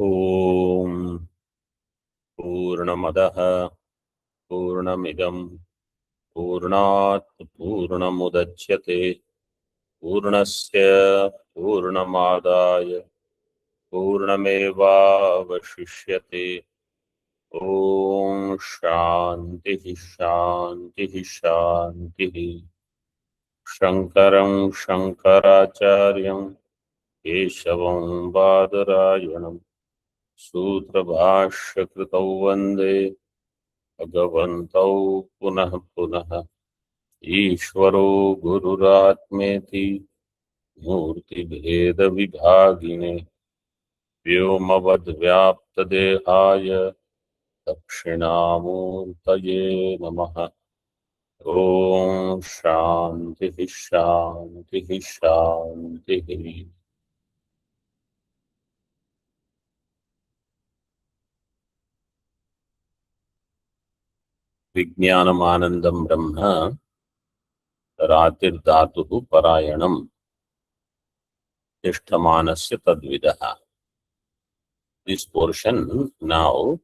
ओम पूर्णमदः पूर्णमिदं पूर्णात् पूर्णमुदच्यते पूर्णस्य पूर्णमादाय पूर्णमेवावशिष्यते। ओम शांति शांति शांति। शंकरं शंकराचार्यं केशवं बादरायणं सूत्रभाष्यकृतौ वन्दे भगवन्तौ पुनः पुनः। ईश्वरो गुरुरात्मेति मूर्तिभेदविभागिने व्योमवद्व्याप्तदेहाय दक्षिणामूर्तये नमः। ओम शांति शांति शांति। विज्ञानमानंदं ब्रह्म रातिर्धातुः परायणं तिष्ठमानस्य तद्विदः। This portion now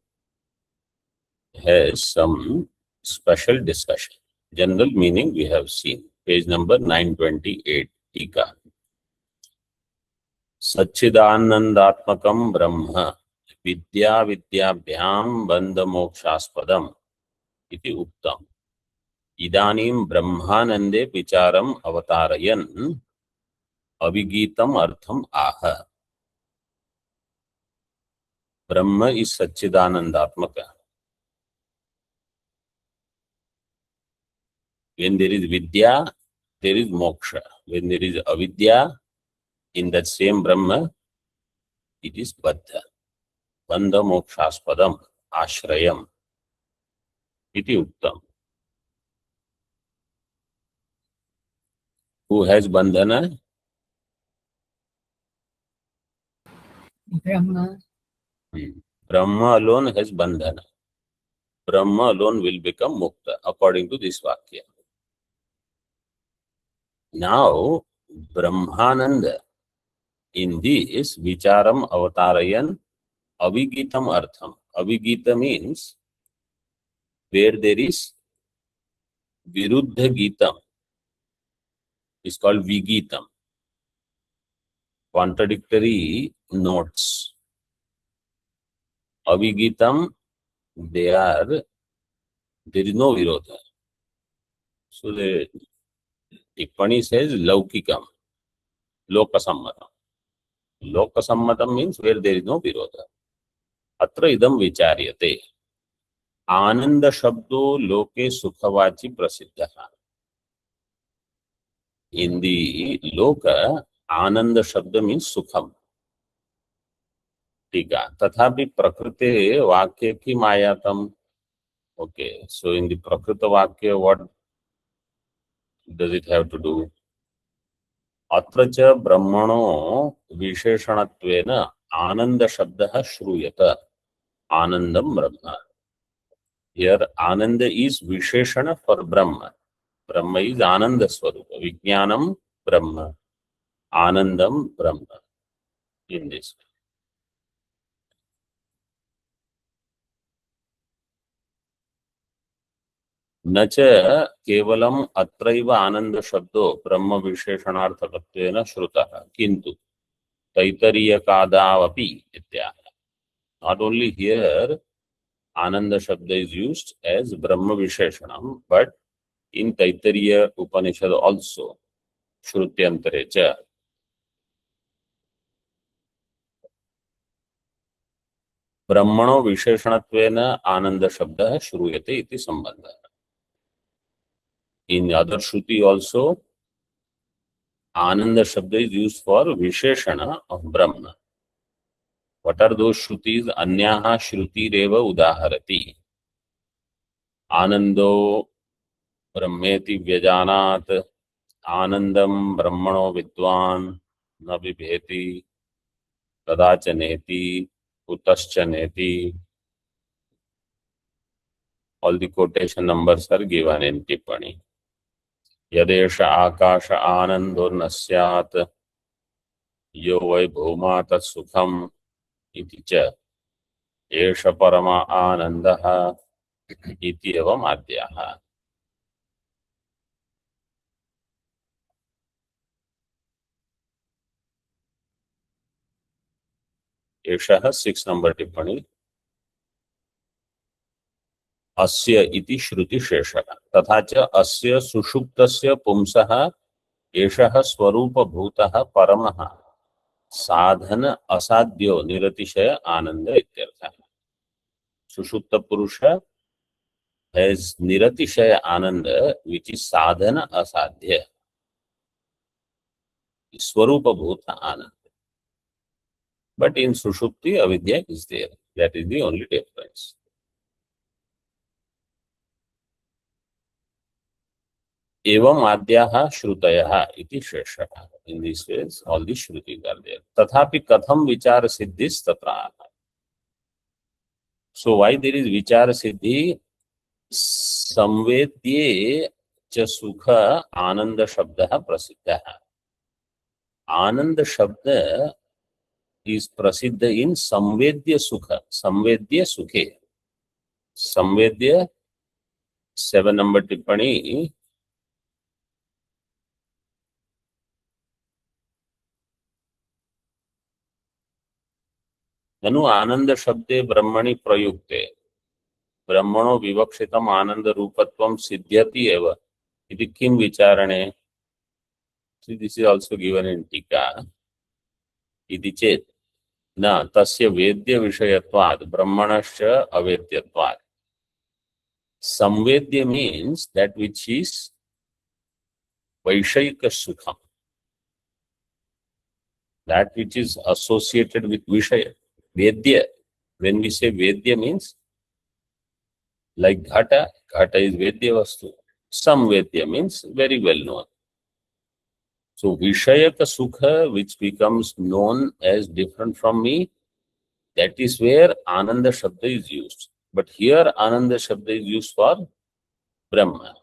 has some special discussion. General meaning we have seen. Page number 928. टीका। सच्चिदानंदात्मकं ब्रह्म विद्या विद्याभ्यां बंध मोक्षास्पदम् इति उक्तम्। इदानीं ब्रह्मानंदे विचारम् अवतारयन् अविगीतम् अर्थम् आह। ब्रह्म is सच्चिदानंदात्मक। When there is vidya, there is moksha. When there is avidya, in that same Brahma, it is baddha. Bandha mokshaspadam, ashrayam. Iti uktam. Who has bandhana? Brahma. Brahma alone has bandhana. Brahma alone will become mukta, according to this vakya. Now, Brahmananda, in this vicharam avatarayan avigitam artham. Avigita means where there is viruddha gitam is called vigitam. Contradictory notes. Avigitam, there is no virodha. So the Tippani says laukikam, lokasammatam. Lokasammatam means where there is no virodha. Atra idam vicharyate. Ananda shabdo loke sukhawachi prasiddha. In the loka, Ananda Shabda means Sukham. Tika. Tathapi Prakrite Vakya ki Mayatam. Okay, so in the Prakrita Vakya, what does it have to do? Atracha Brahmano Visheshanattvena Ananda Shabdaha Shruyata. Anandam Brahma. Here Ananda is Visheshana for Brahma. Brahma is Ananda Swarupa. Vijnanam Brahma. Anandam Brahma. In this. न च केवलम अत्रैव आनंद शब्दो ब्रह्म विशेषणार्थकत्वेन श्रुतः किंतु तैतरीयकादावपि इत्याह। Not only here आनंद शब्द is used as Brahma विशेषणम, but in Taittiriya Upanishad also श्रुत्यंतरे च। ब्रह्मणो विशेषणत्वेन आनंद शब्दः श्रूयते इति संबंधः। In other Shruti also, Ananda Shabda is used for Visheshana of Brahma. What are those Shrutis? Anyaha Shruti Reva Udaharati. Anando Brahmeti Vyajanat. Anandam Brahmano Vidwan Na Vibheti Kadachaneti Utaschaneti. All the quotation numbers are given in Tippani. Yadesha Akasha Anando Nasyat Yo Vai Bhuma Tat Sukham इति च एष परम आनन्दः इति एवम् आद्याः। एषः 6 number टिप्पणी। अस्य इति श्रुतिशेषः तथा च अस्य सुषुप्तस्य पुंसः एषः स्वरूपभूतः परमः साधन असाध्यो निरतिशय आनंद इत्यर्थः। सुषुप्त पुरुष has niratishaya ananda, which is sadhana asadhya, swarupa bhuta ananda. But in sushupti, avidya is there. That is the only difference. Evam adhyaha shrutayaha iti sheshaha. In this ways, all the shrutis are there. Tathapi katham vichara siddhis tatra. So why there is vichara siddhi? संवेद्ये च सुख आनंद शब्द प्रसिद्ध है। आनंद शब्द is प्रसिद्ध in संवेद्य सुख, संवेद्य सुखे। संवेद्य 7 number टिप्पणी। ननु आनंद शब्दे ब्रह्मणि प्रयुक्ते ब्रह्मणो विवक्षितम आनंद रूपत्वं सिद्ध्यति एव इति किं विचारणे। This is also given in टीका। इति चेत् न तस्य वेद्य विषयत्वात् ब्रह्मणश्च अवेद्यत्वात्। संवेद्य मीन्स दैट व्हिच इज वैषयिक सुखम, that which is associated with vishaya. Vedya, when we say vedya means like ghata, ghata is vedya vastu. Samvedya means very well known. So vishayaka sukha, which becomes known as different from me, that is where ananda shabda is used. But here ananda shabda is used for Brahma.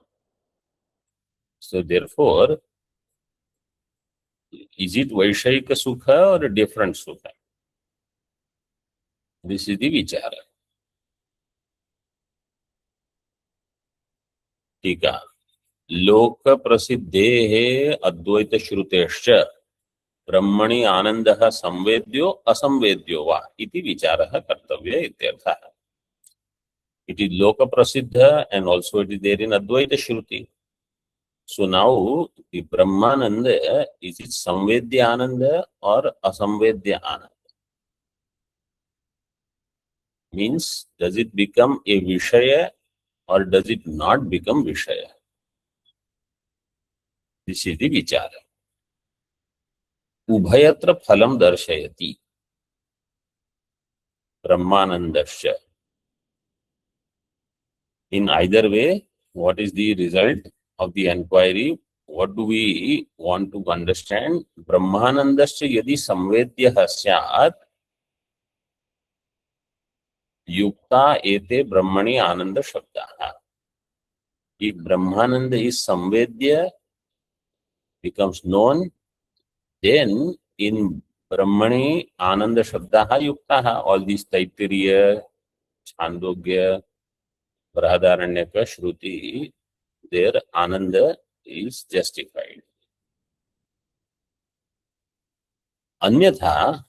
So therefore, is it vaishayika sukha or a different sukha? This is the vichara. टीका। लोक प्रसिद्धेः अद्वैत श्रुतेश्च ब्रह्मणि आनंदः संवेद्यो असंवेद्यो वा इति विचारः कर्तव्यः इत्यर्थः। It is loka prasiddha and also it is there in Advaita Shruti. So now the Brahmananda, is it Samvedya Ananda or Asamvedya Ananda? Means, does it become a Vishaya or does it not become Vishaya? This is the Vichara. Ubhayatra phalam darshayati Brahmanandasya. In either way, what is the result of the enquiry? What do we want to understand? Brahmanandasya yadi samvedyah syat yukta ete brahmani ananda shabdaha. If Brahmananda is samvedya, becomes known, then in brahmani ananda shabdaha yuktaha, all these Taittiriya, Chandogya, Brahadaranyaka, Shruti, their ananda is justified. अन्यथा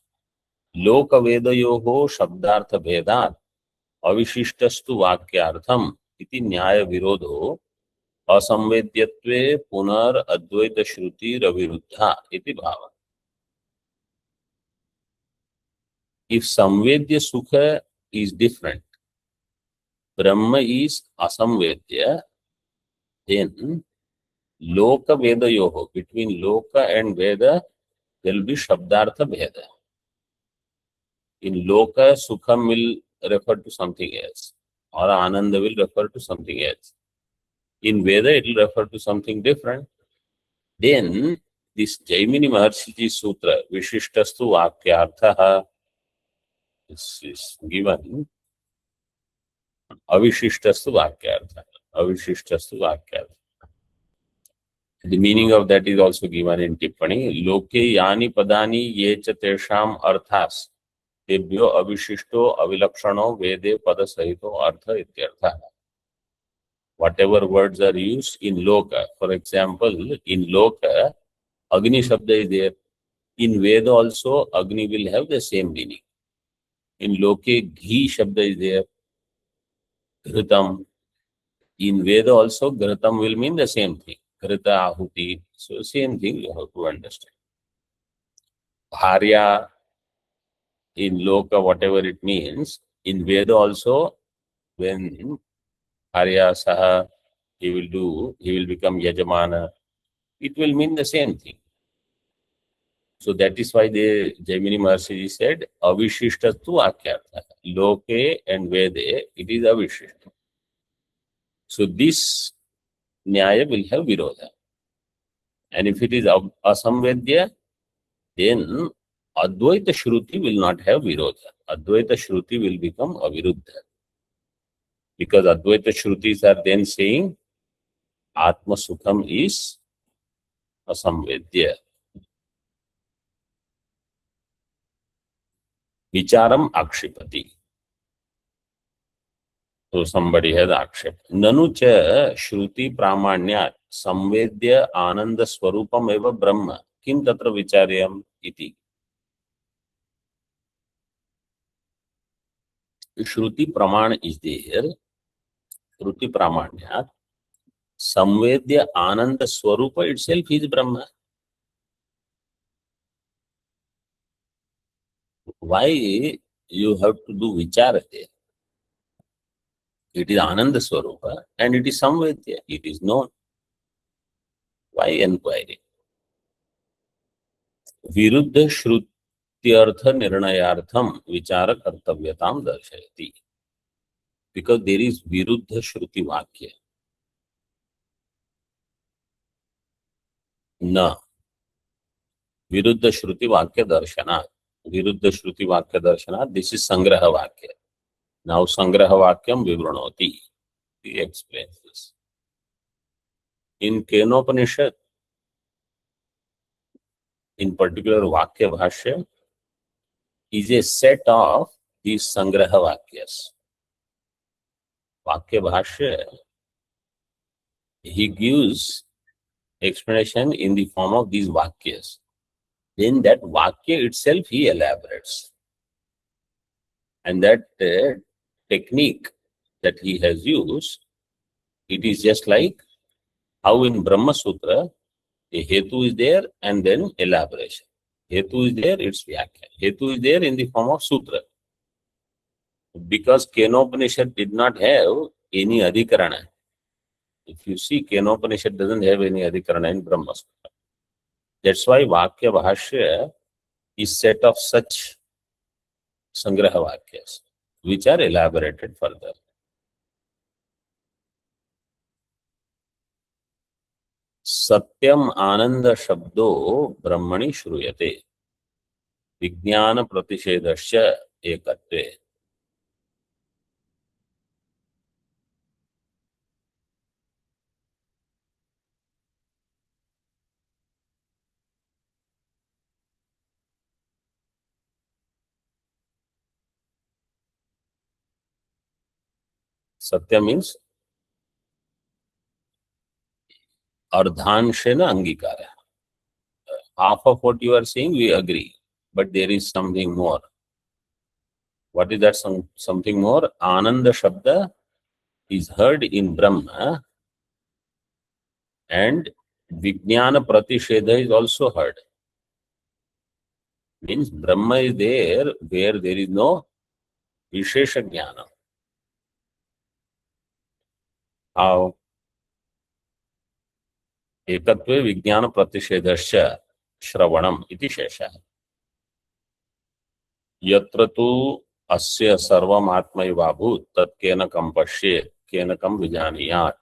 लोक वेदयोः शब्दार्थ भेदात् अविशिष्टस्तु वाक्यार्थम इति न्याय विरोधो असंवेद्यत्वे पुनर अद्वैत श्रुति रविरुद्धा इति भाव। If संवेद्य सुख is different, Brahma is asamvedya, then loka vedayoho, between loka and veda there will be shabdartha bheda. In loka sukham will refer to something else or ananda will refer to something else. In veda it will refer to something different. Then this Jaimini Maharshi Sutra Vishishtastu Vakyarthaha is given Avishishtastu Vakyartha. Avishishtastu Vakyartha. The meaning of that is also given in Tippani. Loke yani padani ye cha tesham arthas तेभ्यो अविशिष्टो अविलक्षणो वेदे पद सहितो अर्थ इत्यर्थः. Whatever words are used in loka, for example, in loka, Agni Shabda is there. In Veda also, Agni will have the same meaning. In Loke, Ghi Shabda is there. Ghritam. In Veda also, Ghritam will mean the same thing. Ghrita, Ahuti. So, same thing you have to understand. Bharya, in Loka, whatever it means, in Veda also, when Bharya Saha, he will become Yajamana. It will mean the same thing. So that is why the Jaimini Maharshi said, Avishishta tu akyartha. Loke and Vede, it is Avishishta. So this Nyaya will have Virodha. And if it is Asamvedya, then Advaita Shruti will not have Virodha. Advaita Shruti will become Aviruddha. Because Advaita Shrutis are then saying, Atma Sukham is Asamvedya. Vicharam Akshipati. So somebody has akshep. Nanu cha shruti pramanyat samvedya ananda swarupam eva brahma kim tatra vicharyam iti. Shruti praman is there. Shruti pramanyat samvedya ananda swarupa itself is brahma. Why you have to do vichara there? It is ananda swarupa and it is samvedya. It is known. Why inquiry? Viruddha shrutyartha nirnayartham vichara kartavyatam darshayati. Because there is viruddha shruti vakya. Na. Viruddha shruti vakya darshana. Viruddha shruti vakya darshana. This is sangraha vakya. Now sangraha vakyam vivranoti. He explains this. In Kenopanishad, in particular vakya bhashya, is a set of these sangraha vakyas. Vakya bhashya, he gives explanation in the form of these vakyas. Then that vakya itself he elaborates. And that technique that he has used, it is just like how in Brahma Sutra, a hetu is there and then elaboration. Hetu is there, it's vyakya. Hetu is there in the form of sutra. Because Kenopanishad did not have any adhikarana. If you see, Kenopanishad doesn't have any adhikarana in Brahma Sutra. That's why Vakya Bhashya is set of such sangraha vakyas, which are elaborated further. Satyam Ananda Shabdo Brahmani Shruyate Vijnana Pratishedasya Ekatve. Satya means Ardhanshena Angikara. Half of what you are saying, we agree. But there is something more. What is that something more? Ananda Shabda is heard in Brahma and Vijnana Pratishedha is also heard. Means Brahma is there where there is no Vishesha Jnana. How? Ekatve Vijnana Pratishedasya Shravanam iti Shesha. Yatra tu asya sarvam atmaiva bhut tat kenakam pashye kenakam vijaniyat.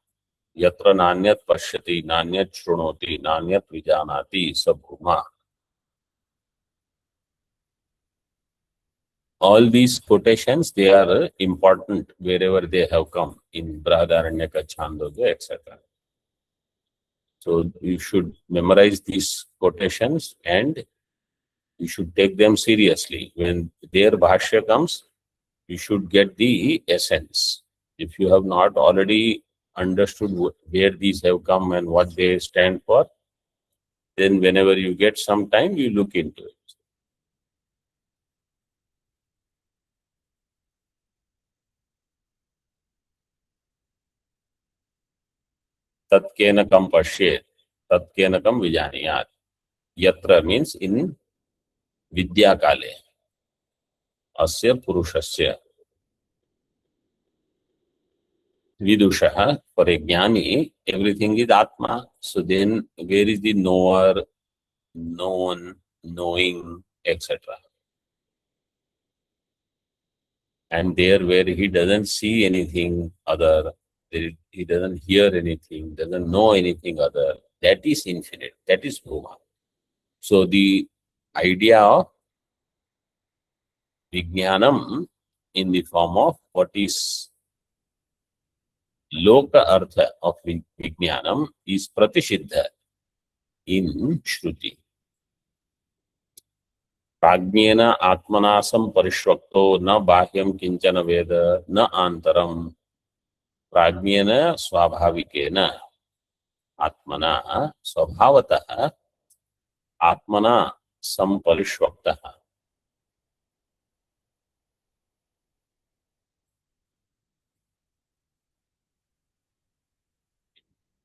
Yatra nanyat pashyati nanyat shrunoti nanyat vijanati sabhuma. All these quotations, they are important wherever they have come in Brahadaranyaka, Chandogya, etc. So you should memorize these quotations and You should take them seriously. When their bhashya comes, you should get the essence. If you have not already understood where these have come and what they stand for, then whenever you get some time, you look into it. Tatkenakam pashyet, tatkenakam vijaniyat. Yatra means in vidya kale. Asya purushasya. Vidushaha, for a jnani, everything is Atma. So then where is the knower, known, knowing, etc.? And there where he doesn't see anything other, he doesn't hear anything, doesn't know anything other, that is infinite, that is Brahma. So the idea of Vijnanam in the form of what is Loka Artha of Vijnanam is Pratisiddha in Shruti. Prajnena Atmanasam Parishvakto na Bahyam Kinchana Veda na Antaram Prajnena Swabhavikena Atmana Swabhavataha Atmana Samparishvaktaha.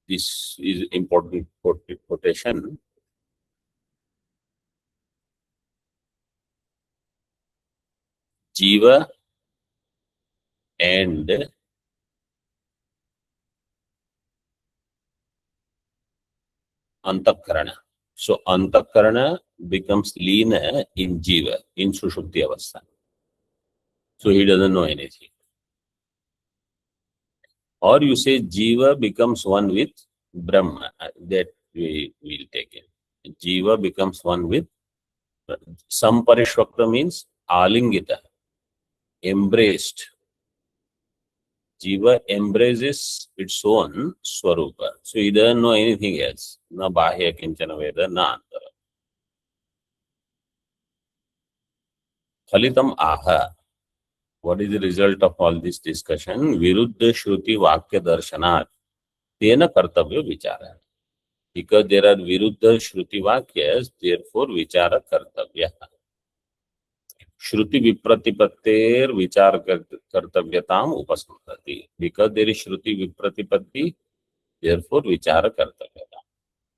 This is important quotation. Jiva and Antakarana. So Antakarana becomes leaner in Jiva, in Sushupti Avastha. So he doesn't know anything. Or you say Jiva becomes one with Brahma. That we will take it. Jiva becomes one with Samparishvakta means Alingita, embraced. Jiva embraces its own Swarupa. So he doesn't know anything else. Na Bahya Kinchana Veda, na Antara. Phalitam Aha. What is the result of all this discussion? Viruddha Shruti Vakya Darshanat. Tena Kartavya Vichara. Because there are Viruddha Shruti Vakyas, therefore Vichara Kartavya. Shruti Vipratipatter Vichara Kartavyatam Upasantati. Because there is Shruti Vipratipatti, therefore Vichara Kartavyatam.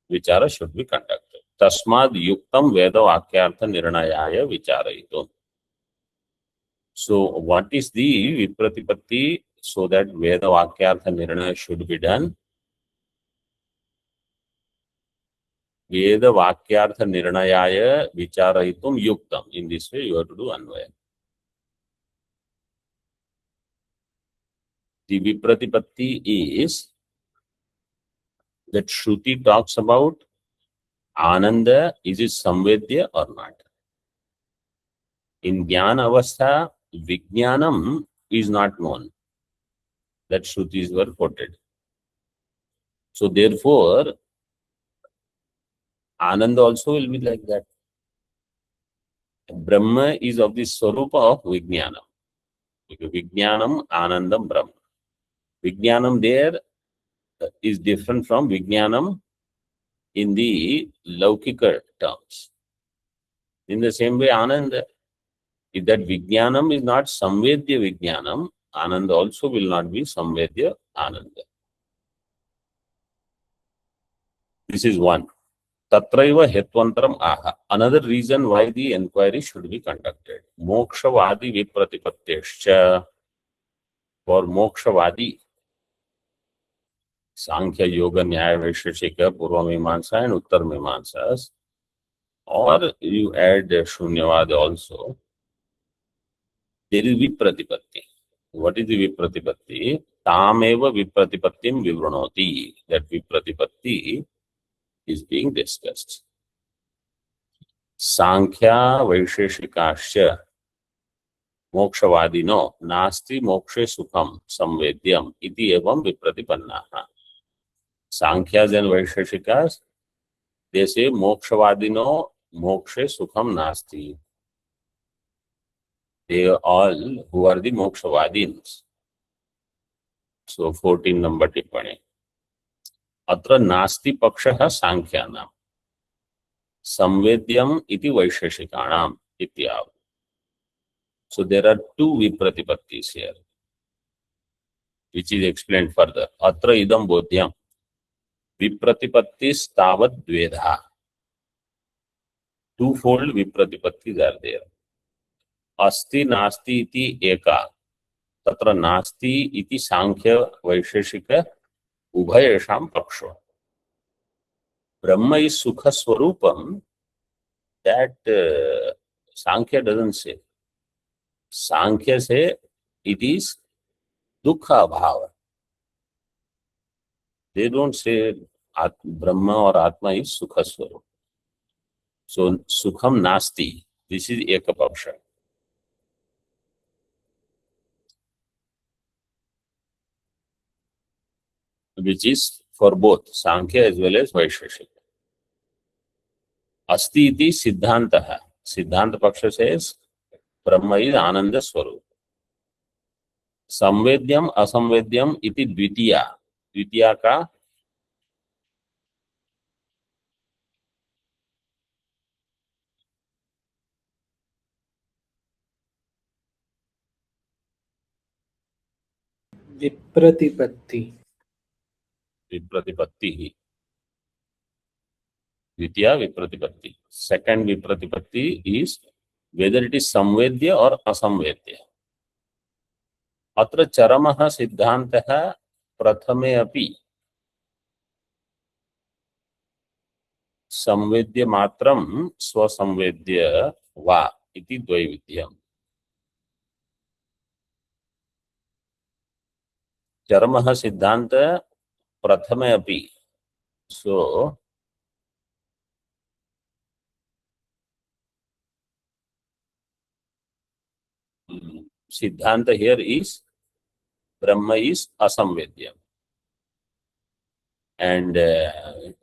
Vichara should be conducted. Tasmad Yuktam Veda Vakyartha Nirnayaya Vicharayitum. So what is the Vipratipatti so that Veda Vakyartha Nirnaya should be done? Veda Vakyartha Nirnayaya Vicharayitum Yuktam. In this way, you have to do Anvaya. The Vipratipatti is that Shruti talks about Ananda, is it Samvedya or not? In Jnana Avastha, Vijnanam is not known. That Shrutis were quoted. So therefore, Ananda also will be like that. Brahma is of the Swarupa of Vijnanam. Vijnanam, Anandam, Brahma. Vijnanam there is different from Vijnanam in the Laukika terms. In the same way, Ananda, if that Vijnanam is not Samvedya Vijnanam, Ananda also will not be Samvedya Ananda. This is one. Tatraiva Hetvantaram Aha. Another reason why the inquiry should be conducted. Mokshawadi Vipratipattescha. For Mokshawadi, Sankhya, Yoga, Nyaya, Vaisheshika, Purva Mimamsa and Uttar Mimamsas, or you add Shunyavad also, there is Vipratipatti. What is the Vipratipatti? Tameva Vipratipattim Vivranoti. That Vipratipatti is being discussed. Sankhya, Vaisheshikasya, Mokshawadino, Nasti Mokshe Sukham, Samvedyam, Iti Evam Vipratipannaha. Sankhyas and Vaisheshikas, they say Mokshawadino mokshe sukham nasti. They all who are the mokshavadim. So 14 number tippani. Atra nasti pakshah sankhyanam. Samvedyam iti vaisheshikanam ityav. So there are two vipratipattis here, which is explained further. Atra idam bodhyam. Vipratipattis tavad dvedha. Twofold vipratipattis are there. Asti nasti iti eka. Tatra nasti iti sankhya vaisheshika ubhayesham paksho. Brahma is sukha swarupam. That Sankhya doesn't say. Sankhya say it is dukha bhava. They don't say Brahma or Atma is sukha swarup. So sukham nasti. This is ekapaksha. Which is for both Sankhya as well as Vaisheshika. Asti iti siddhantaha. Siddhanta paksha says Brahma is Ananda Swarup. Samvedyam asamvedyam iti dvitiya. Dvitiya ka विप्रतिपत्ति. Vipratipatti. Dvitiya Vipratipatti. Second Vipratipatti is whether it is Samvedya or Asamvedya. Atra charamaha siddhantaha prathame api Samvedya matram swasamvedya va iti dvaividyam. Charamaha siddhanta prathame api. So Siddhanta here is Brahma is asamvedyam. And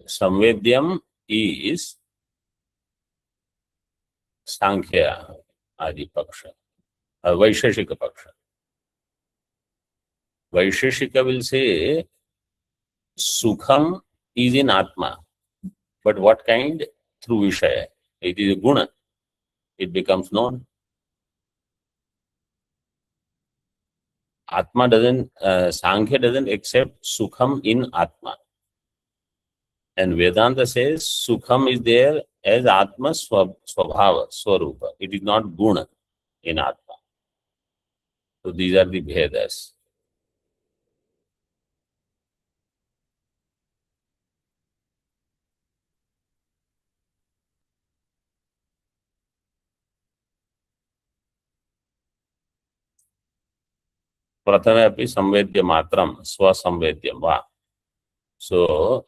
samvedyam is Sankhya Adi Paksha, Vaisheshika Paksha. Vaisheshika will say Sukham is in Atma. But what kind? Through Vishaya. It is a guna. It becomes known. Atma doesn't, Sankhya doesn't accept Sukham in Atma. And Vedanta says Sukham is there as Atma Swabhava, Swarupa. It is not Guna in Atma. So these are the Bhedas. Prathame api samvedya matram swasamvedyam va. So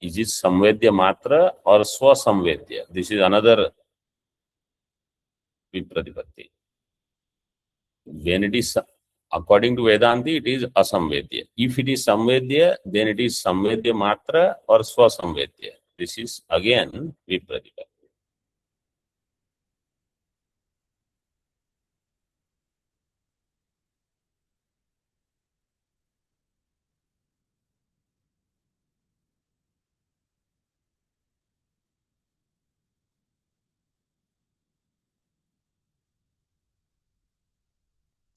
is it samvedya matra or swasamvedya? This is another vipratipatti. When it is according to Vedanti, it is asamvedya. If it is samvedya, then it is samvedya matra or swasamvedya. This is again vipratipatti.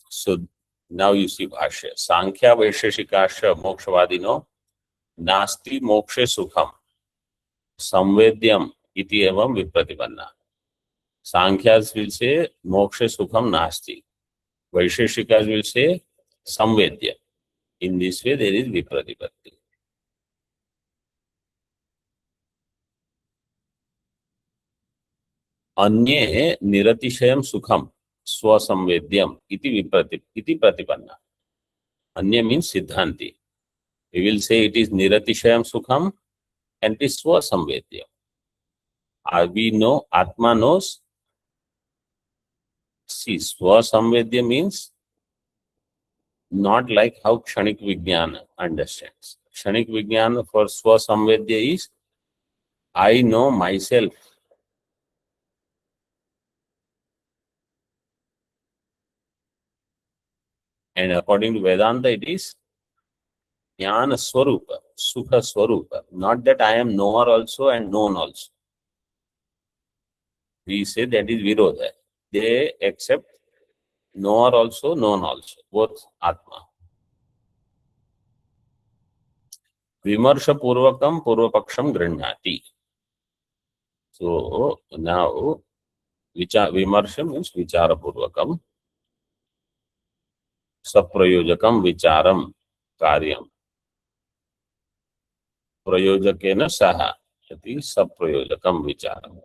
So now you see Bhashya. Sankhya Vaisheshikasha Mokshvadino Nasti Mokshe Sukham Samvedyam iti evam vipratipanna. Sankhyas will say Mokshe Sukham Nasti. Vaisheshikas will say Samvedya. In this way there is vipratipatti. Anye niratishayam sukham swasamvedyam iti pratipanna. Anya means siddhanti. We will say it is niratishayam sukham and it is swasamvedyam. We know, Atma knows. See, swasamvedya means not like how Kshanik Vijnana understands. Kshanik Vijnana for swasamvedya is I know myself And according to Vedanta, it is Jnana Swarupa, Sukha Swarupa. Not that I am knower also and known also. We say that is Virodha. They accept knower also, known also, both Atma. Vimarsha Purvakam Purvapaksham Granhati. So now Vimarsha means Vichara Purvakam. Saprayojakam Vicharam Karyam. Prayojakena Saha. Iti Saprayojakam Vicharam.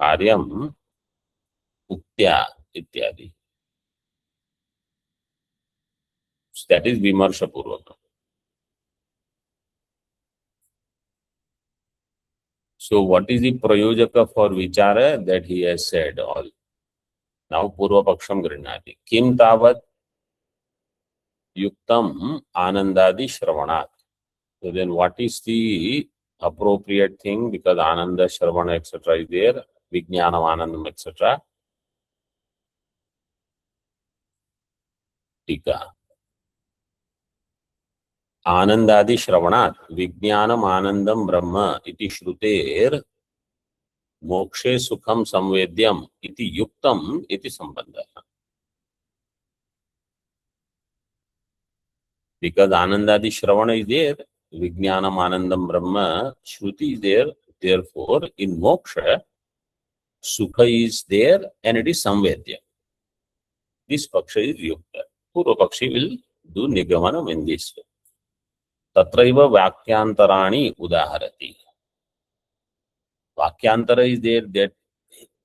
Karyam Uktya Ityadi. So that is Vimarsha Purvakam. So what is the Prayojaka for Vichara? That he has said all. Now Purva Paksham Grinati. Kim Tavat Yuktam Anandadi Shravanat. So then what is the appropriate thing? Because Ananda, Shravana, etc. is there. Vijnanam, Anandam, etc. Tika. Anandadi Shravanat. Vijnanam, Anandam, Brahma. Iti Shruter. Mokshe Sukham Samvedyam. Iti Yuktam. Iti Sambandha. Because Anandadi Shravana is there, Vijnanam Anandam Brahma, Shruti is there, therefore in Moksha, Sukha is there and it is Samvedya. This Paksha is Yukta. Purva Pakshi will do Nigamanam in this way. Tatraiva Vakkyantarani Udaharati. Vakkyantara is there that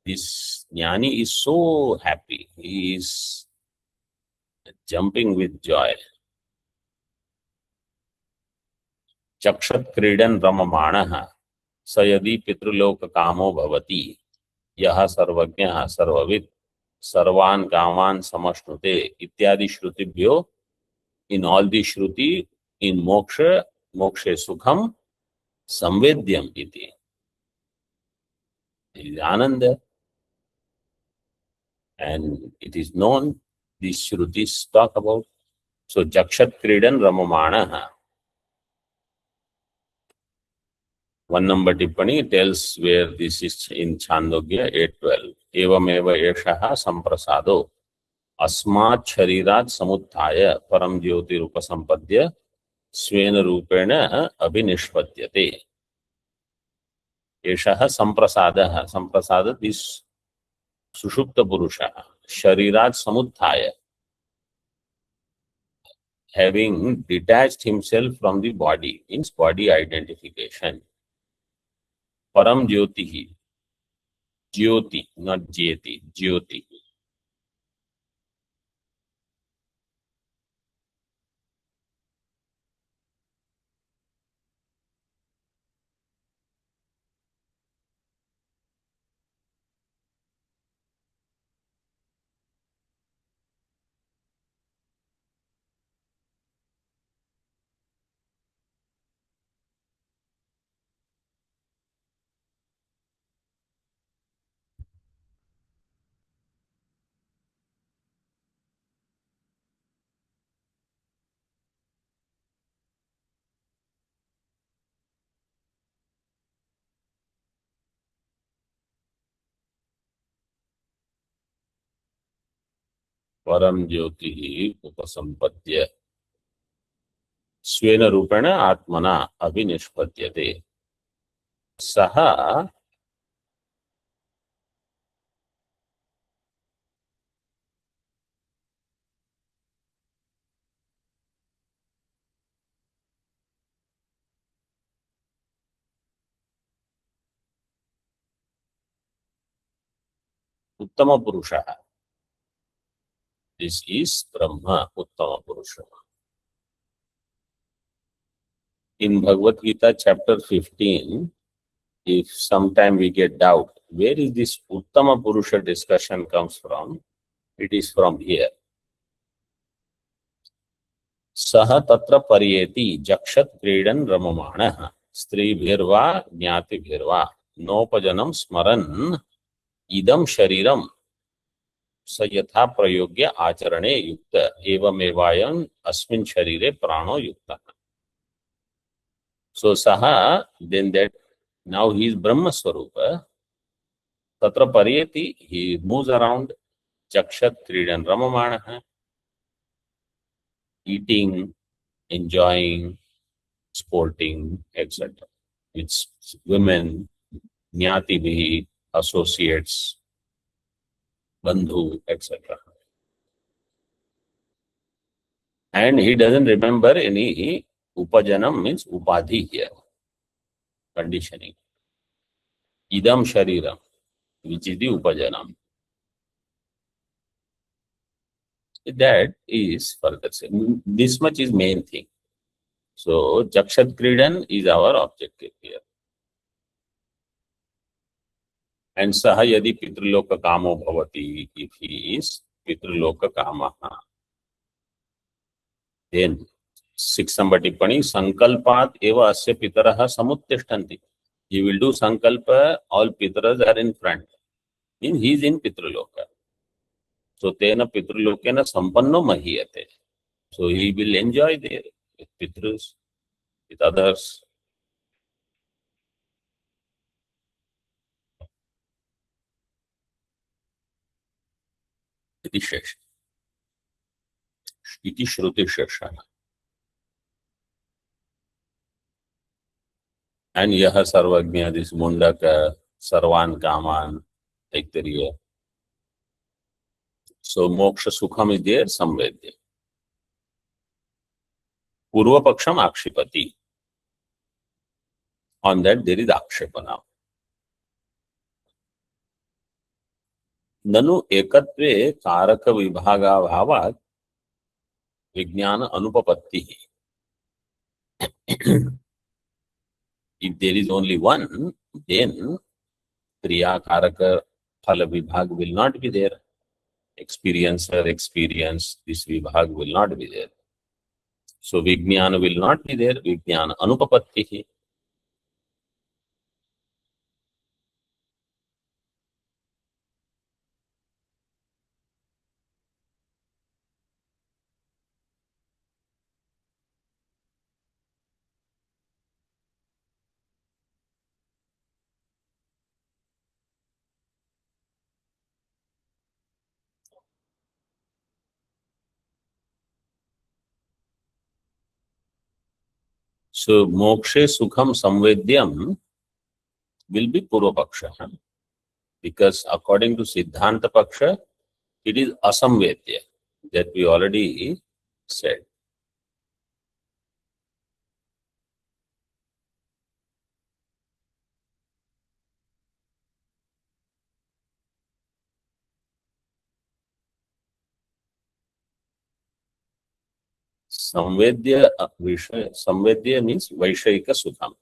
this Jnani is so happy, he is jumping with joy. Chakshat Kridan Ramamanaha Sayadi Pitruloka Kamo Bhavati Yaha Sarvajnaha Sarvavit Sarvan Kaman Samashnute Ityadi Shrutibhyo. In all the Shruti, in Moksha, Mokshe Sukham Samvedyam Iti. It is Ananda. And it is known, these Shrutis talk about. So Jakshat Kridan Ramamanaha. One number Tippani tells where this is in Chandogya 8:12. Evam eva eshaha samprasado asmat sharirat samuthaya param jyoti rupa sampadya svena rupena abhinishpadyate. Eshaha samprasadaha. Samprasada is sushupta purusha. Sharirat samuthaya. Having detached himself from the body, means body identification. Param Jyotihi. Jyoti, not Jyoti, Jyoti. Param Jyotihi upasampadya. Svena rupena atmana abhinishpadyate. Saha Uttama Purusha. This is Brahma, Uttama Purusha. In Bhagavad Gita chapter 15, if sometime we get doubt, where is this Uttama Purusha discussion comes from? It is from here. Saha tatra pariyeti jakshat kridan ramamanaha stri bhirva jnati bhirva nopajanam smaran idam shariram स यथा प्रयोग्य आचरणे युक्त एवमेवायम् अस्मिन् शरीरे प्राणो युक्तः. So saha, then that now he is Brahma Swarupa. Tatra pariyati, he moves around. Chakshat Kridan Ramamanaha, eating, enjoying, sporting, etc. With women, Jnatibihi, associates, Bandhu, etc. And he doesn't remember any Upajanam, means Upadhi here, conditioning. Idam Shariram, which is the Upajanam. That is further said. This much is main thing. So, Chakshat Kridan is our objective here. And Saha Yadi Pitriloka Kamo Bhavati, if he is Pitriloka Kamaha, then 6 number Tippani, Sankalpat Eva Asya Pitaraha Samuttishtanti. He will do Sankalpa, all Pitras are in front. Means he is in Pitriloka. So, Tena Pitrilokena Sampanno Mahiyate. So, he will enjoy there with Pitras, with others. Iti Shesha. Iti Shruti Shesha. And Yaha Sarvagnya, this Mundaka, Sarvan Kaman, Taittiriya. So Moksha Sukham is there, Samvedya. Purva Paksham Akshipati. On that there is Akshipana. Nanu Ekatve Karaka Vibhaga Bhavat Vijnana Anupapatti. If there is only one, then Kriya Karaka Phala Vibhag will not be there. Experiencer, experience, this Vibhag will not be there. So Vijnana will not be there. Vijnana Anupapatti. So Mokshe Sukham Samvedyam will be Purva Paksha. Because according to Siddhanta Paksha, it is Asamvedya that we already said. Samvedya Samvedya means Vaishayika Sukham.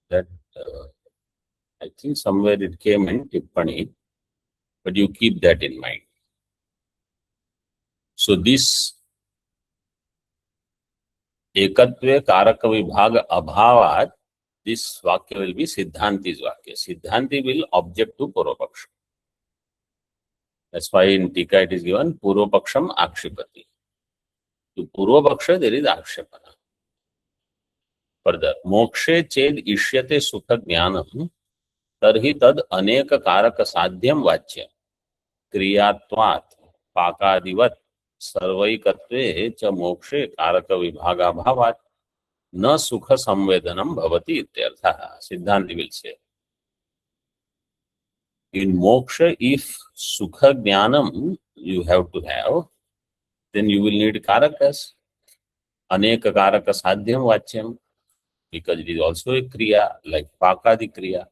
That I think somewhere it came in Tippani, but you keep that in mind. So this Ekatve Karaka Vibhaga Abhavat, this Vakya will be Siddhanti's Vakya. Siddhanti will object to Purvapaksha. That's why in Tika it is given Purvapaksham Akshipati. To Purvapaksha there is Akshipana. Further, Mokshe Ched Ishyate Sukha Jnanam Tarhi Tad Aneka Karaka Sadhyam Vachya Kriyatvat Pakadivat Sarvaikatve Cha Mokshe Karaka Vibhaga Bhavat Na Sukha Samvedanam Bhavati Ityartha. Siddhanti will say. In Moksha, if Sukha Jnanam you have to have, then you will need Karakas. Aneka Karaka Sadhyam Vachyam, because it is also a Kriya, like Pakadi Kriya.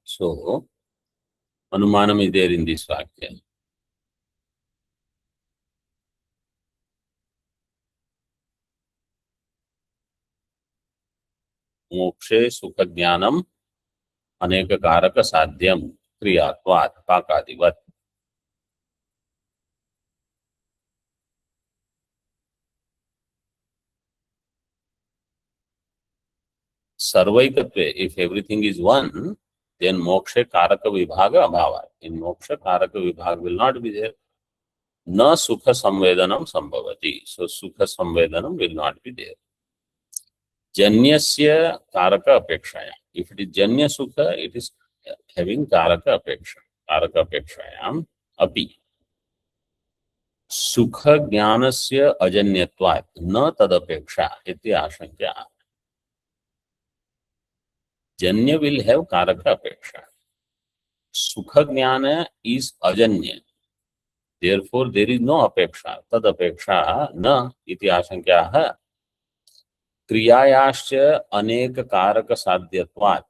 So, Anumanam is there in this Vakya. Mokshe Sukha Jnanam Aneka Karaka Sadhyam Kriyatvat Pakadivat. Sarvaikatve, if everything is one, then moksha karaka vibhaga abhava. In moksha karaka vibhaga will not be there. Na sukha samvedanam sambhavati. So sukha samvedanam will not be there. Janyasya karaka apekshaya. If it is janya sukha, it is having karaka apeksha. Karaka apekshayam api. Sukha jnanasya ajanyatvat na tadapeksha iti ashankya. Janya will have karaka apeksha. Sukha jnana is ajanya. Therefore, there is no apeksha. Tad apeksha na iti ashankya. क्रियायाश्च अनेक कारक साध्यत्वात्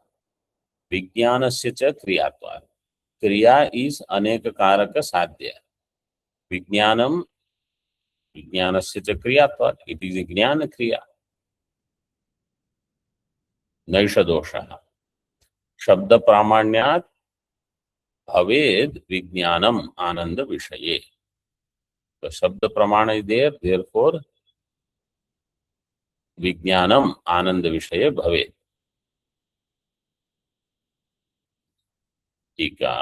विज्ञानस्य च क्रियात्वात्. क्रिया is अनेक कारक साध्य. विज्ञानम विज्ञानस्य च क्रियात्वात्. इट इज ज्ञान क्रिया. नैष दोषः. शब्द प्रामाण्यात् भवेद विज्ञानम आनंद विषये. The शब्द प्रमाण is there, therefore विज्ञानम आनंद विषय भवे. टीका.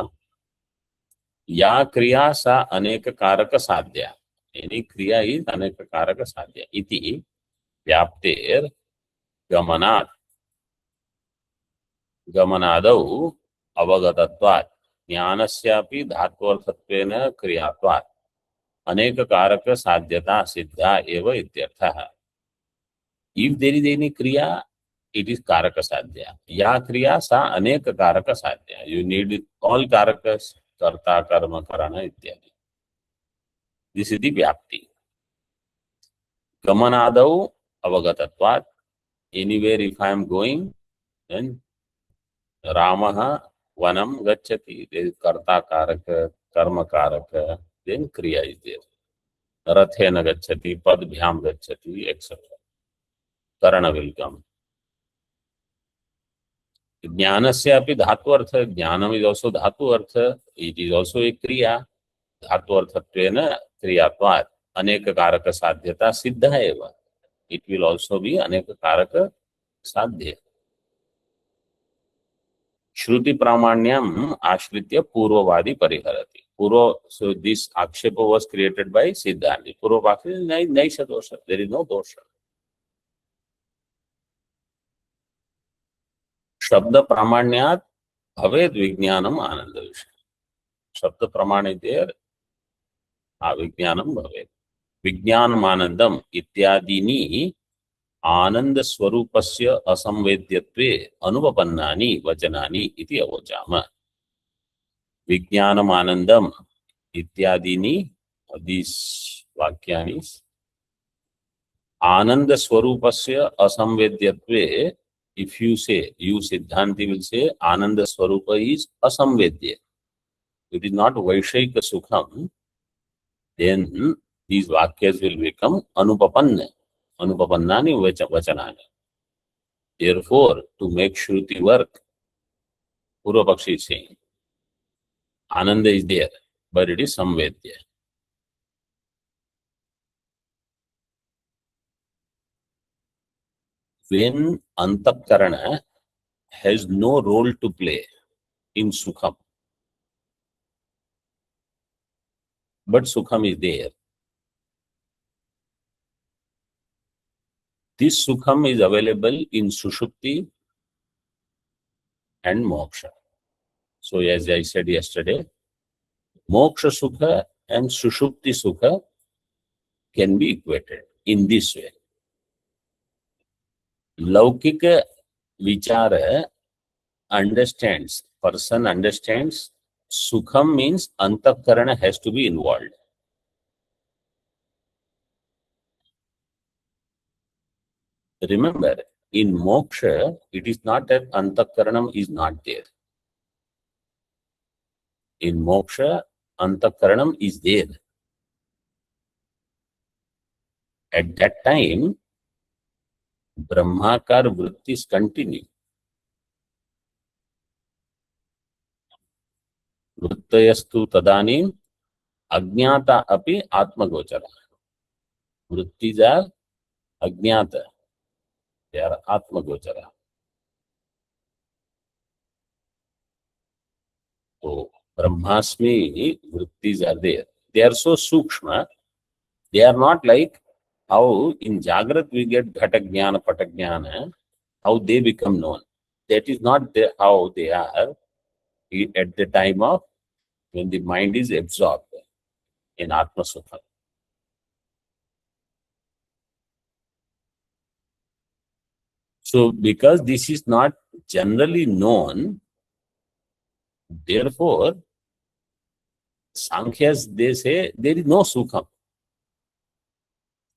या क्रिया सा अनेक कारक साध्या. एनी क्रिया इज अनेक कारक साध्या इति व्याप्तेर गमनात् गमनादौ अवगतत्वात् ज्ञानस्यापि धात्वर्थत्वेन क्रियात्वात् अनेक कारक साध्यता सिद्धा एव इत्यर्थः. If there is any kriya, it is karaka sadhya. Ya kriya sa anek karaka sadhya. You need all karakas, karta, karma, karana, ityadi. This is the vyapti. Gamanadau avagatatvat. Anywhere if I am going, then Ramaha vanam gacchati. There is karta karaka, karma karaka, then kriya is there. Rathena gacchati, padbhyam gacchati, etc. Karana will come. Jnanasyapi dhatu artha. Jnanam is also dhatu artha. It is also a kriya. Dhatu arthatvena kriyatvat. Aneka karaka sadhyata siddha eva. It will also be aneka karaka sadhya. Shruti pramanyam ashritya purvavadi pariharati. So this akshepa was created by Siddhanti. Purvavadi is naisha dosha. There is no dosha. शब्द प्रामाण्यात् भवेद विज्ञानम आनंद विषय. शब्द प्रमाण is there, विज्ञानम भवेद. विज्ञानम आनंदम इत्यादीनि आनंद स्वरूपस्य असंवेद्यत्वे अनुपपन्नानि वचनानि इति अवोचाम. विज्ञानम आनंदम इत्यादीनि, these वाक्यानि आनंद स्वरूपस्य असंवेद्यत्वे. If you say, you Siddhanti will say, Ananda Swarupa is asamvedya. It is not Vaishayika Sukham. Then these vakyas will become anupapanna. Anupapannani vachanani. Therefore, to make Shruti work, Purvapakshi is saying, Ananda is there, but it is samvedya. When Antakarana has no role to play in Sukham, but Sukham is there. This Sukham is available in Sushupti and Moksha. So as I said yesterday, Moksha Sukha and Sushupti Sukha can be equated in this way. Laukika Vichara understands, person understands, Sukham means Antakarana has to be involved. Remember, in Moksha, it is not that Antakaranam is not there. In Moksha, Antakaranam is there. At that time, Brahmakar vrittis continue. Vrittayastu tadanim ajnata api atmagochara. Vrittis are ajnata. They are atmagochara. So Brahmasmi vrittis are there. They are so sukshma. They are not like how in Jagrat we get Ghata Jnana, Pata Jnana, how they become known. That is not how they are at the time of when the mind is absorbed in Atma Sukha. So because this is not generally known, therefore, Sankhyas, they say there is no Sukham.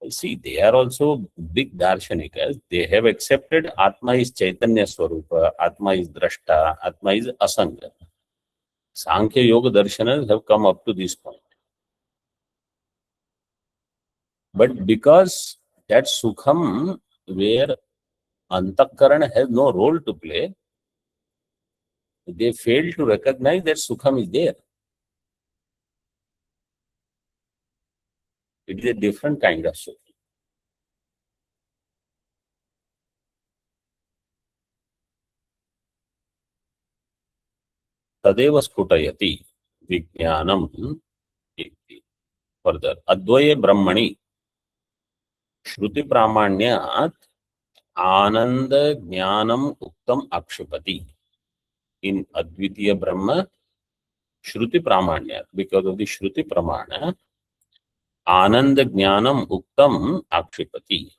See, they are also big darshanikas. They have accepted Atma is Chaitanya Swarupa, Atma is Drashta, Atma is Asanga. Sankhya Yoga Darshanas have come up to this point. But because that Sukham, where Antakarana has no role to play, they fail to recognize that Sukham is there. It is a different kind of Sukham. Tadeva Sputayati Vijnanam iti. Further, Advaye Brahmani Shruti Pramanyat Ananda Jnanam Uktam Akshipati. In Advitiya Brahma, Shruti Pramanyat, because of the Shruti Pramana, Ananda Jnanam Uktam Akshipati.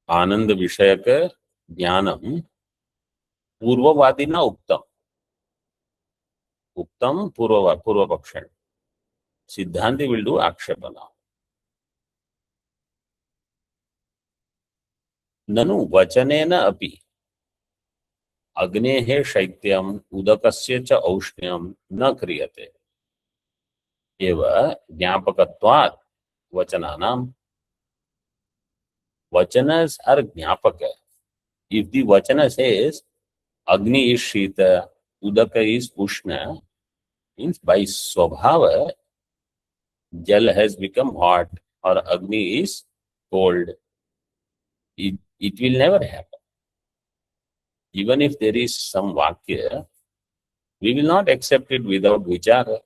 आनंद विषयक ज्ञानम पूर्ववादिना उक्तम उक्तम पूर्व पक्षेण सिद्धांति will do आक्षेपना ननु वचनेन अपि अग्नेः शैत्यम उदकस्य च औष्ण्यम न क्रियते एव ज्ञापकत्वात् वचनानाम वचनस आर ज्ञापक. If the vachana says Agni is Shita, Udaka is Ushna, means by Swabhava, Jal has become hot or Agni is cold. It will never happen. Even if there is some Vakya, we will not accept it without Vichara.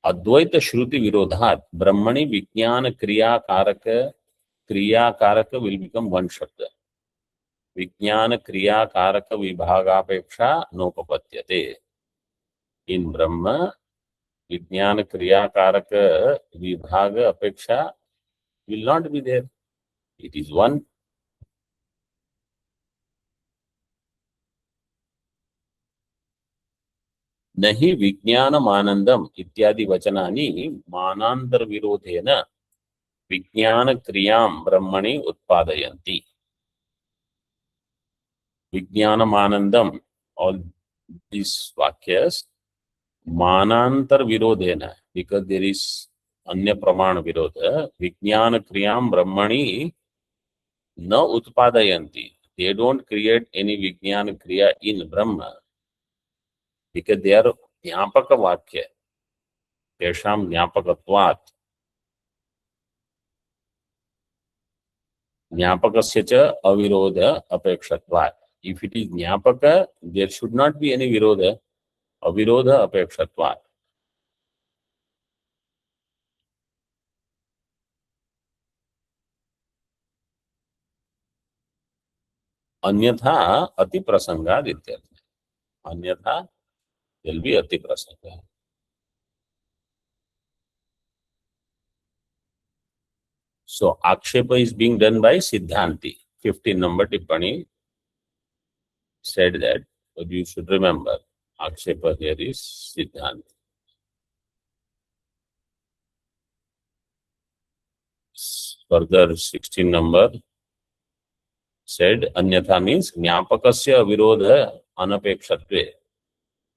Advaita Shruti Virodhat, Brahmani Vijnana Kriya Karaka will become one Shabda. विज्ञान क्रिया कारक विभागापेक्षा नोपपद्यते. इन ब्रह्म विज्ञान क्रिया कारक विभाग अपेक्षा will not be there. It is one. नहि विज्ञानमानंदम इत्यादि वचनानि मानांतर विरोधेन विज्ञान क्रियां ब्रह्मणि उत्पादयन्ति. विज्ञानमानंदम, all these vakyas, मानांतर विरोधेन, because there is अन्य प्रमाण विरोध, विज्ञान क्रियां ब्रह्मणि न उत्पादयन्ति. They don't create any विज्ञान क्रिया in Brahma because they are ज्ञापक वाक्य. तेषां ज्ञापकत्वात् ज्ञापकस्य च अविरोध अपेक्षत्वात्. If it is ज्ञापक, there should not be any virodha. अविरोध अपेक्षत्वात्. अन्यथा अति प्रसंगाद इत्यर्थ. अन्यथा will be अति प्रसंग. So Akshepa is being done by Siddhanti. 15 number Tippani said that, but you should remember Akshepa here is Siddhanti. Further 16 number said Anyatha means Jnapakasya Virodha Anapekshatre.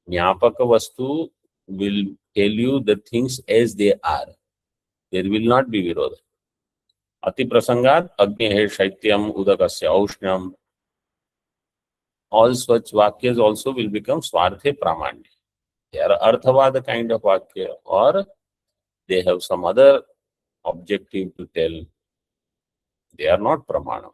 Jnapaka Vastu will tell you the things as they are. There will not be Virodha. Ati Prasangat Agnehe Shaityam Udakasya Aushnyam. All such Vakyas also will become Swarthe Pramanya. They are Arthavada kind of Vakya, or they have some other objective to tell. They are not Pramana.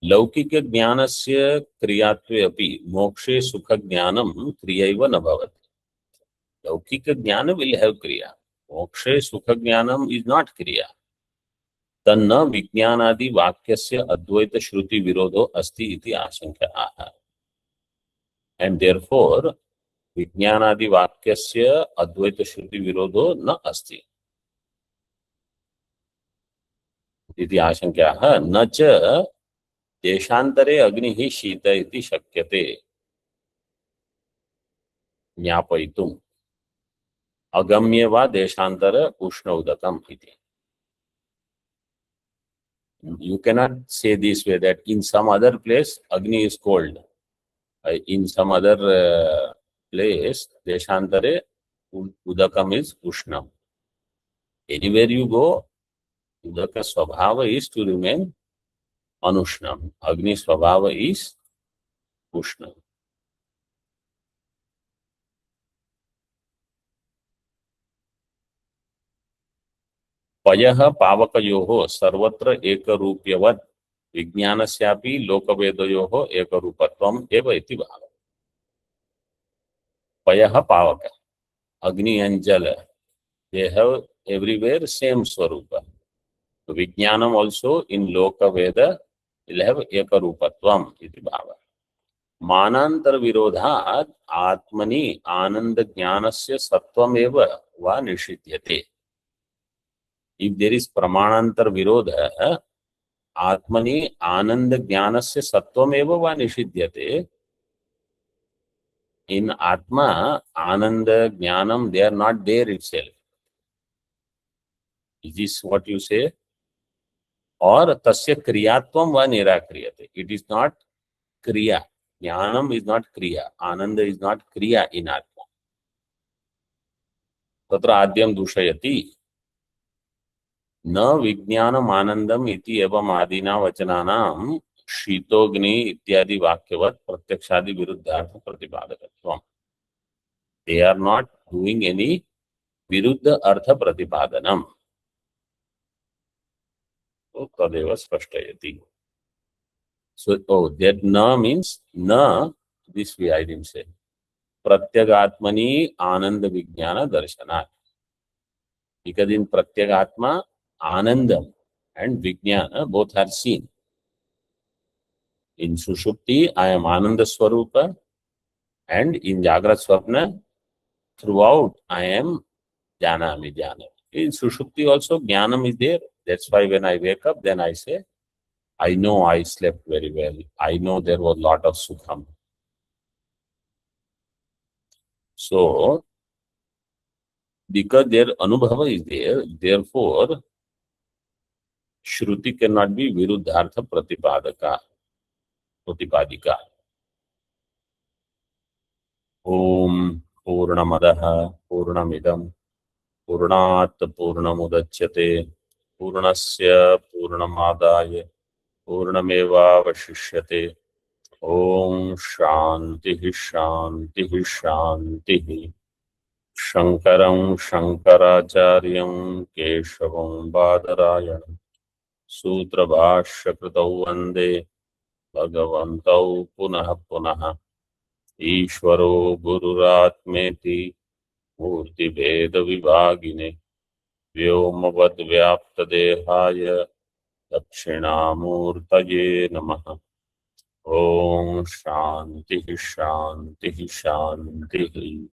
लौकिक ज्ञानस्य क्रियात्वे अपि मोक्षे सुख ज्ञानं क्रियैव न भवति. लौकिक ज्ञान will have kriya. मोक्षे सुख ज्ञानम is not kriya. तन्न विज्ञानादि वाक्यस्य अद्वैत श्रुति विरोधो अस्ति इति आशंका. And therefore विज्ञानादि वाक्यस्य अद्वैत श्रुति विरोधो न अस्ति इति आशंका. न च देशांतरे अग्निः शीत इति शक्यते ज्ञापयितुम् अगम्य वा देशांतर उष्ण उदकम इति. You cannot say this way that in some other place Agni is cold. In some other place Deshantare Udakam is Ushnam. Anywhere you go, Udaka Swabhava is to remain Anushnam. Agni Swabhava is Ushnam. पयः पावकयोः सर्वत्र एकरूप्यवत् विज्ञानस्यापि लोकवेदयोः एकरूपत्वम् एव इति भावः. पयः पावक, अग्नि and jala, they have everywhere same swarupa. Vijnanam also in lokaveda will have ekarupatvam iti bhava. Manantar virodhat atmani ananda jnanasya sattvam eva va nishidyate. If there is pramanantar virodha, atmani ananda jnanasya sattvam eva va nishidyate. In atma, ananda jnanam, they are not there itself. Is this what you say? Or tasya kriyatvam va nirakriyate. It is not kriya. Jnanam is not kriya. Ananda is not kriya in atma. Tatra adyam dushayati. न विज्ञानम आनंदम इति एवं आदिना वचनानाम शीतोग्नि इत्यादि वाक्यवत् प्रत्यक्षादि विरुद्धार्थ प्रतिपादकत्वम्. They are not doing any viruddha artha प्रतिपादनम. So तदेव स्पष्टयति. So that na means na, this way I didn't say. Pratyagatmani ananda vijnana darshanat. Because in Pratyagatma, Anandam and Vijnana both are seen. In Sushupti, I am Ananda Swarupa, and in Jagrat Swapna, throughout I am Jnanami Jnana. In Sushupti also, Jnanam is there. That's why when I wake up, then I say, I know I slept very well. I know there was a lot of Sukham. So, because their Anubhava is there, therefore, Shruti cannot be Viruddhartha Pratipadika. Om Purnamadaha Purnamidam Purnat Purnamudachyate Purnasya Purnamadaya Purnameva Vashishyate. Om Shanti Shanti Shanti. Shankaram Shankaracharyam Keshavam Badarayanam Sutra Bhashya Kritau Vande Bhagavantau Punaha Punaha Ishvaro Gururatmeti Murti Veda Vivagine Vyomavad Vyapta Dehaya Dakshinamurtaye Namaha. Om Shanti Shanti Shanti.